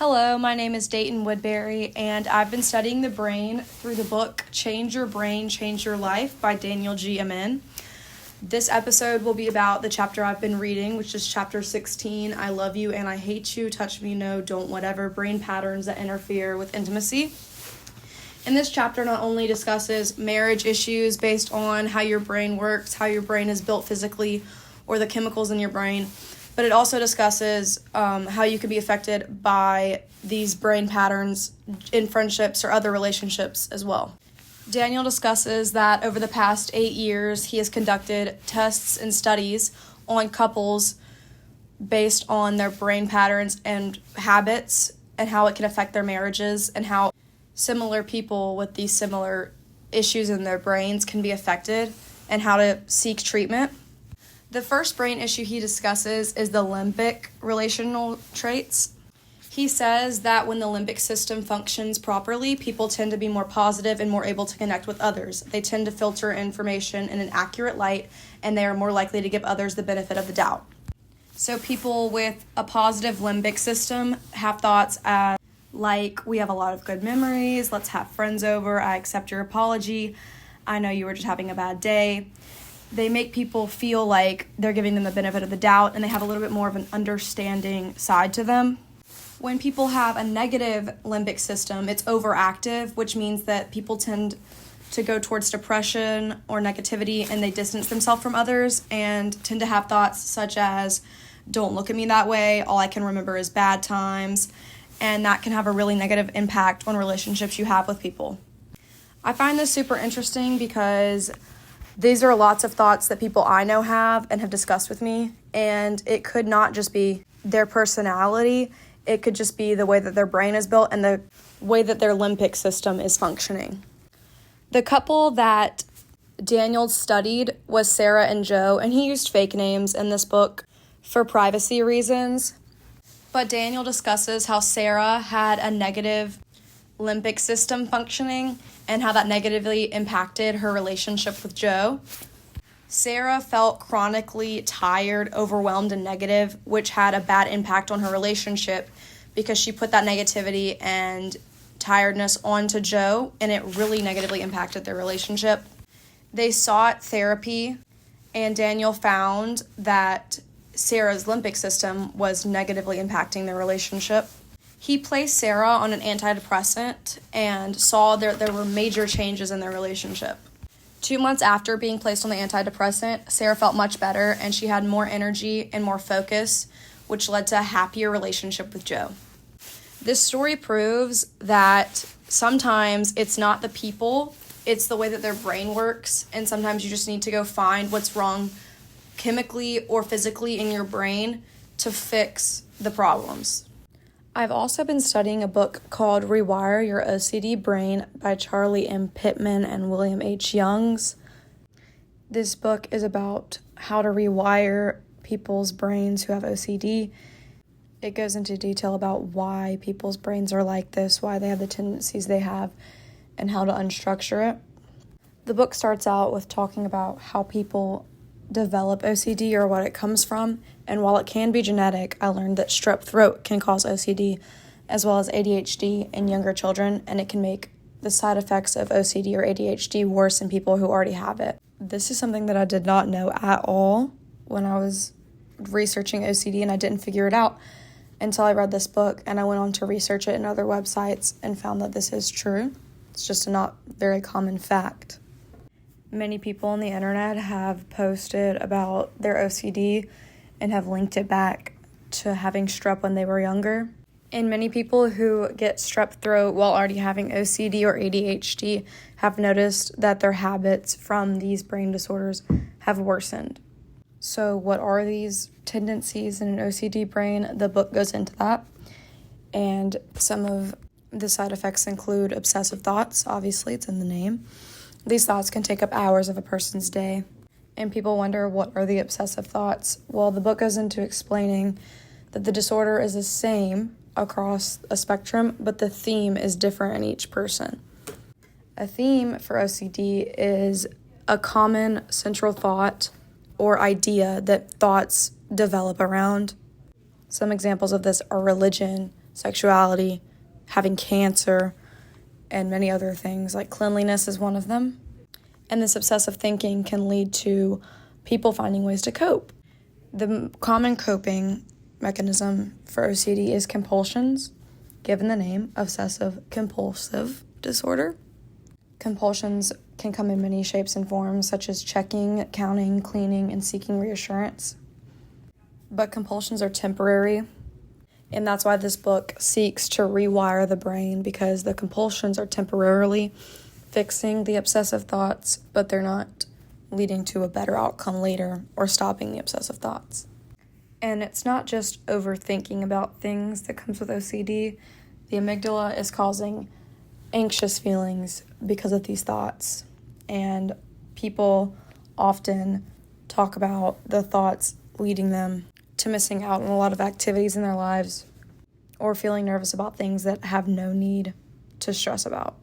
Hello, my name is Dayton Woodbury, and I've been studying the brain through the book Change Your Brain, Change Your Life by Daniel G. Amen. This episode will be about the chapter I've been reading, which is chapter 16, I Love You and I Hate You, Touch Me, No, Don't, Whatever, Brain Patterns That Interfere with Intimacy. And this chapter not only discusses marriage issues based on how your brain works, how your brain is built physically, or the chemicals in your brain, but it also discusses how you can be affected by these brain patterns in friendships or other relationships as well. Daniel discusses that over the past 8 years, he has conducted tests and studies on couples based on their brain patterns and habits and how it can affect their marriages and how similar people with these similar issues in their brains can be affected and how to seek treatment. The first brain issue he discusses is the limbic relational traits. He says that when the limbic system functions properly, people tend to be more positive and more able to connect with others. They tend to filter information in an accurate light, and they are more likely to give others the benefit of the doubt. So people with a positive limbic system have thoughts like, we have a lot of good memories, let's have friends over, I accept your apology, I know you were just having a bad day. They make people feel like they're giving them the benefit of the doubt, and they have a little bit more of an understanding side to them. When people have a negative limbic system, it's overactive, which means that people tend to go towards depression or negativity, and they distance themselves from others and tend to have thoughts such as, don't look at me that way, all I can remember is bad times, and that can have a really negative impact on relationships you have with people. I find this super interesting because these are lots of thoughts that people I know have and have discussed with me, and it could not just be their personality, it could just be the way that their brain is built and the way that their limbic system is functioning. The couple that Daniel studied was Sarah and Joe, and he used fake names in this book for privacy reasons. But Daniel discusses how Sarah had a negative limbic system functioning and how that negatively impacted her relationship with Joe. Sarah felt chronically tired, overwhelmed, and negative, which had a bad impact on her relationship because she put that negativity and tiredness onto Joe, and it really negatively impacted their relationship. They sought therapy, and Daniel found that Sarah's limbic system was negatively impacting their relationship. He placed Sarah on an antidepressant and saw there were major changes in their relationship. 2 months after being placed on the antidepressant, Sarah felt much better and she had more energy and more focus, which led to a happier relationship with Joe. This story proves that sometimes it's not the people, it's the way that their brain works, and sometimes you just need to go find what's wrong chemically or physically in your brain to fix the problems. I've also been studying a book called Rewire Your OCD Brain by Charlie M. Pittman and William H. Youngs. This book is about how to rewire people's brains who have OCD. It goes into detail about why people's brains are like this, why they have the tendencies they have, and how to unstructure it. The book starts out with talking about how people develop OCD or what it comes from, and while it can be genetic, I learned that strep throat can cause OCD as well as ADHD in younger children, and it can make the side effects of OCD or ADHD worse in people who already have it. This is something that I did not know at all when I was researching OCD, and I didn't figure it out until I read this book, and I went on to research it in other websites and found that this is true. It's just a not very common fact. Many people on the internet have posted about their OCD and have linked it back to having strep when they were younger. And many people who get strep throat while already having OCD or ADHD have noticed that their habits from these brain disorders have worsened. So what are these tendencies in an OCD brain? The book goes into that. And some of the side effects include obsessive thoughts. Obviously, it's in the name. These thoughts can take up hours of a person's day, and people wonder, what are the obsessive thoughts? Well, the book goes into explaining that the disorder is the same across a spectrum, but the theme is different in each person. A theme for OCD is a common central thought or idea that thoughts develop around. Some examples of this are religion, sexuality, having cancer, and many other things, like cleanliness is one of them. And this obsessive thinking can lead to people finding ways to cope. The common coping mechanism for OCD is compulsions, given the name obsessive-compulsive disorder. Compulsions can come in many shapes and forms, such as checking, counting, cleaning, and seeking reassurance. But compulsions are temporary, and that's why this book seeks to rewire the brain, because the compulsions are temporarily fixing the obsessive thoughts, but they're not leading to a better outcome later or stopping the obsessive thoughts. And it's not just overthinking about things that comes with OCD. The amygdala is causing anxious feelings because of these thoughts. And people often talk about the thoughts leading them to missing out on a lot of activities in their lives or feeling nervous about things that have no need to stress about.